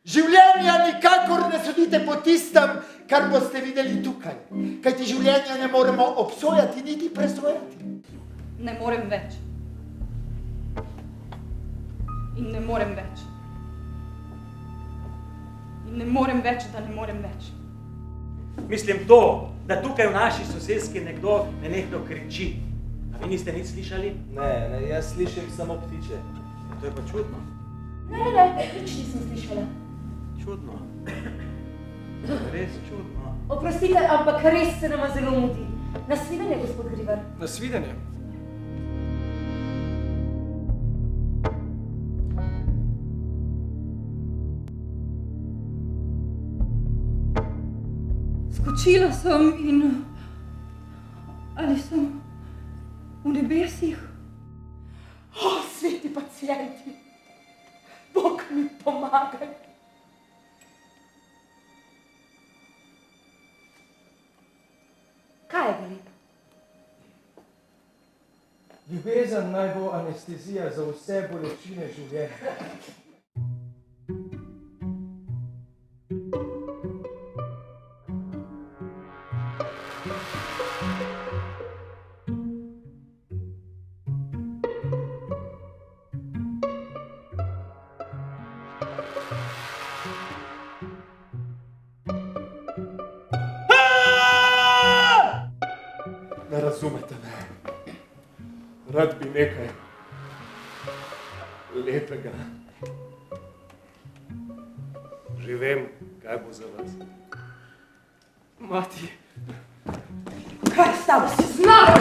Življenja nikakor ne sodite po tistem, kar boste videli tukaj. Kajti življenja ne moremo obsojati, niti presojati. Ne morem več. In ne morem več. In ne morem več, da ne morem več. Mislim to, da tukaj v naši soseski nekdo nenehno kriči. A vi niste nič slišali? Ne, jaz slišim samo ptiče. To je pa čudno. Ne, nič nisem slišala. Čudno. Res čudno. Oprostite, ampak res se nama zelo mudi. Nasvidenje, gospod Grivar. Nasvidenje. Skočila sem in... Ali sem v nebesih? O, sveti pacienti, Bog mi pomagaj. Kaj je, Galip? Ljubezen naj bo anestezija za vse bolečine življenja. Ne razumete me. Rad bi nekaj lepega. Že vem, kaj bo za vas. Mati. Kaj stalo si znal?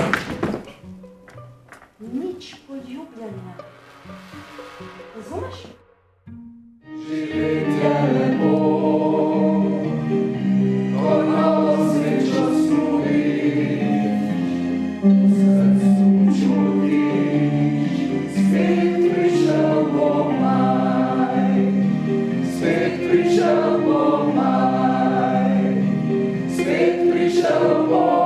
Nič poljubljanja. Razumeš? Živetje lepo, ko novo srečo sludiš, v srcu čutiš, spet prišel bo maj, spet prišel bo maj, spet prišel bo